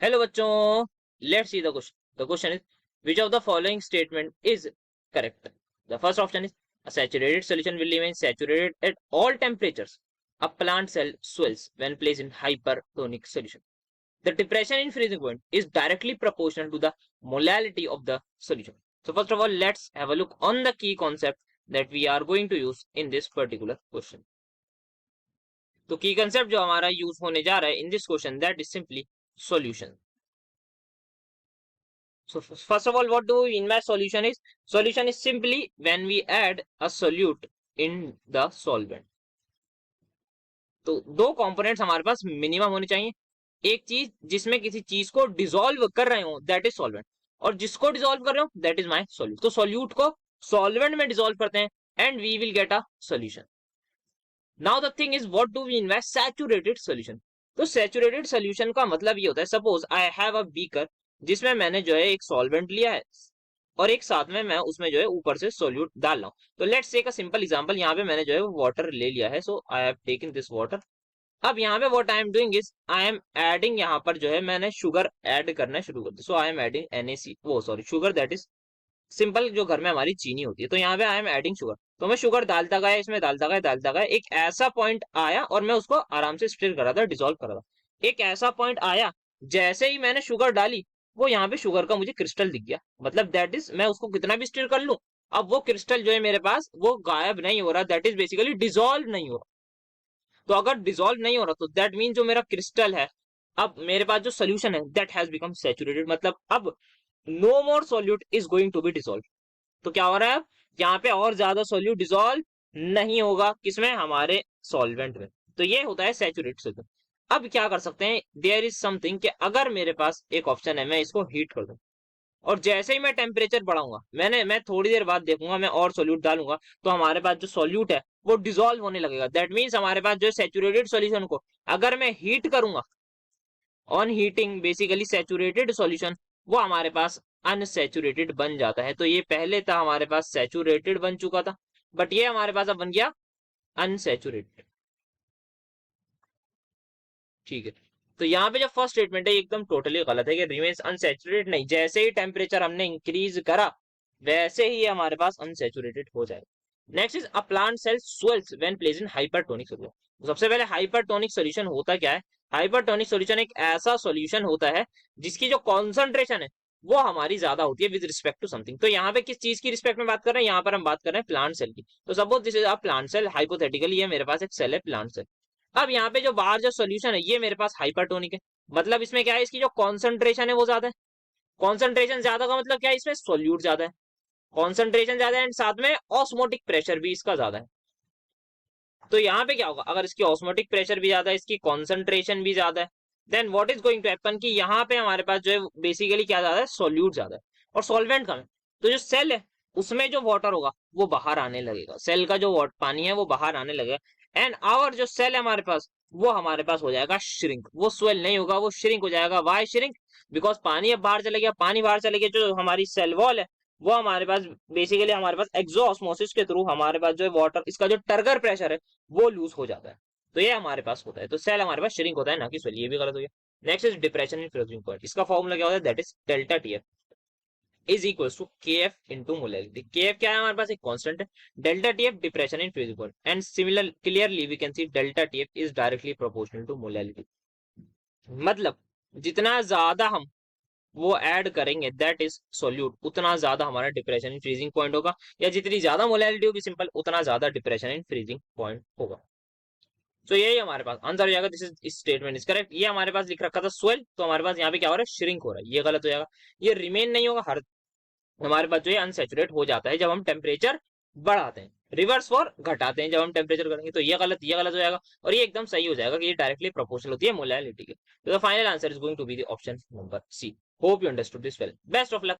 Hello बच्चों, let's see the question. The question is which of the following statement is correct? The first option is a saturated solution will remain saturated at all temperatures. A plant cell swells when placed in hypertonic solution. The depression in freezing point is directly proportional to the molality of the solution. So first of all, let's have a look on the key concept that we are going to use in this particular question. तो की concept जो हमारा use होने जा रहा है in this question, that is simply solution. So first of all, what do we mean by solution is? Solution is simply when we add a solute in the solvent. तो दो components हमारे पास minimum होने चाहिए. एक चीज जिसमें किसी चीज को डिसॉल्व कर रहे हो, दैट इज सॉल्वेंट, और जिसको डिसॉल्व कर रहे हो दैट इज माय सॉल्यूट. तो सॉल्यूट को सॉल्वेंट में डिसॉल्व करते हैं and we will get a solution. Now the thing is what do we mean by saturated solution. तो सैचुरेटेड सॉल्यूशन का मतलब ये होता है, suppose I have a beaker जिसमें मैंने जो है एक सॉल्वेंट लिया है और एक साथ में मैं उसमें जो है ऊपर से सोल्यूट डाल रहा हूँ. तो let's take a simple example. यहाँ पे मैंने जो है वाटर ले लिया है, so I have taken this water. अब यहाँ पे what I am doing is I am adding, यहाँ पर जो है मैंने शुगर ऐड करना शुरू कर दिया. सो आई एम एडिंग NaC, वो sorry sugar, that is simple जो घर में हमारी चीनी होती है. तो यहाँ पे आई एम एडिंग शुगर. तो मैं शुगर डालता गया, इसमें डालता गया, एक ऐसा पॉइंट आया और मैं उसको आराम से स्टिर कर रहा था, डिसॉल्व कर रहा था. एक ऐसा पॉइंट आया जैसे ही मैंने शुगर डाली, वो यहाँ पे शुगर का मुझे क्रिस्टल दिख गया. मतलब दैट इज मैं उसको कितना भी स्टिर कर लूं, अब वो क्रिस्टल जो है मेरे पास वो गायब नहीं हो रहा, दैट इज बेसिकली डिसॉल्व नहीं हो रहा. तो अगर डिसॉल्व नहीं हो रहा तो दैट मीन जो मेरा क्रिस्टल है, अब मेरे पास जो सोल्यूशन है दैट हैज बिकम सैचुरेटेड. मतलब अब no more solute is going to be dissolve. तो क्या हो रहा है, अब यहाँ पे और ज्यादा सोल्यूट डिसॉल्व नहीं होगा, किसमें, हमारे सॉल्वेंट में. तो ये होता है सैचुरेटेड सोल्यूट. अब क्या कर सकते हैं, देयर इज समथिंग कि अगर मेरे पास एक ऑप्शन है, मैं इसको हीट कर दूं और जैसे ही मैं टेम्परेचर बढ़ाऊंगा, मैं थोड़ी देर बाद देखूंगा, मैं और सोल्यूट डालूंगा तो हमारे पास जो सोल्यूट है वो डिसॉल्व होने लगेगा. दैट मीन्स हमारे पास जो सैचुरेटेड सोल्यूशन को अगर मैं हीट करूंगा, on heating basically saturated solution, वो हमारे पास अनसैचुरेटेड बन जाता है. तो ये पहले था हमारे पास सैचुरेटेड बन चुका था, बट ये हमारे पास अब बन गया अनसैचुरेटेड. ठीक है. तो यहाँ पे जो फर्स्ट स्टेटमेंट है एकदम टोटली गलत है कि रिमेन्स अनसैचुरेटेड. नहीं, जैसे ही टेम्परेचर हमने इंक्रीज करा वैसे ही हमारे पास अनसैचुरेटेड हो जाएगा. Next is a plant cell swells when placed in hypertonic solution. सबसे पहले हाइपरटोनिक सॉल्यूशन होता क्या है. हाइपरटोनिक सॉल्यूशन एक ऐसा सॉल्यूशन होता है जिसकी जो कॉन्सेंट्रेशन है वो हमारी ज्यादा होती है विद रिस्पेक्ट टू समथिंग. तो यहाँ पे किस चीज की रिस्पेक्ट में बात कर रहे हैं, यहाँ पर हम बात कर रहे हैं प्लांट सेल की. तो suppose this is a plant cell, hypothetically ये मेरे पास एक सेल है प्लांट सेल. अब यहाँ पे जो बाहर जो सोल्यूशन है ये मेरे पास हाइपरटोनिक है. मतलब इसमें क्या है, इसकी जो कॉन्सेंट्रेशन है वो ज्यादा है. कॉन्सेंट्रेशन ज्यादा का मतलब क्या है, इसमें सोल्यूट ज्यादा है. कॉन्सेंट्रेशन ज्यादा है एंड साथ में ऑस्मोटिक प्रेशर भी इसका ज्यादा है. तो यहाँ पे क्या होगा, अगर इसकी ऑस्मोटिक प्रेशर भी ज्यादा है, इसकी कॉन्सेंट्रेशन भी ज्यादा है, then what is going to happen कि यहाँ पे हमारे पास जो है बेसिकली क्या ज्यादा है, सोल्यूट ज्यादा है और सॉल्वेंट कम है. तो जो सेल है उसमें जो वाटर होगा वो बाहर आने लगेगा, सेल का जो पानी है वो बाहर आने लगेगा. एंड आवर जो सेल है हमारे पास, वो हमारे पास हो जाएगा श्रिंक. वो स्वेल नहीं होगा, वो श्रिंक हो जाएगा. वाई श्रिंक, बिकॉज पानी अब बाहर चले गया. पानी बाहर चले गया, जो हमारी सेल वॉल है वो हमारे पास बेसिकली हमारे पास एक्सोऑस्मोसिस के थ्रू हमारे पास जो है वाटर, इसका जो टर्गर प्रेशर है वो लूज हो जाता है. तो ये हमारे पास होता है. तो सेल हमारे पास श्रिंक होता है, ना कि स्वेल. ये भी गलत हो गया. Next is depression in freezing point. इसका फॉर्मूला क्या होता है, that is delta TF is equal to KF into molality. KF क्या है, हमारे पास एक कांस्टेंट है. Delta TF depression in freezing point. And similar clearly we can see delta TF is directly proportional to molality. मतलब जितना ज्यादा हम वो ऐड करेंगे दैट इज सोल्यूट, उतना ज्यादा हमारा डिप्रेशन इन फ्रीजिंग पॉइंट होगा. या जितनी ज्यादा मोलैलिटी होगी सिंपल, उतना ज्यादा डिप्रेशन इन फ्रीजिंग पॉइंट होगा. तो यही हमारे पास आंसर हो जाएगा. This is statement is correct. ये हमारे पास लिख रखा था स्वेल, तो हमारे पास यहाँ पे क्या हो रहा है, श्रिंक हो रहा है. ये गलत हो जाएगा. ये रिमेन नहीं होगा, हर हमारे पास जो है अनसेचुरेट हो जाता है जब हम टेम्परेचर बढ़ाते हैं. रिवर्स फॉर घटाते हैं जब हम टेम्परेचर करेंगे. तो ये गलत हो जाएगा और ये एकदम सही हो जाएगा कि ये डायरेक्टली प्रोपोर्शनल होती है मोलैलिटी के. तो the final answer is going to be the option number C. Hope you understood this well. Best of luck.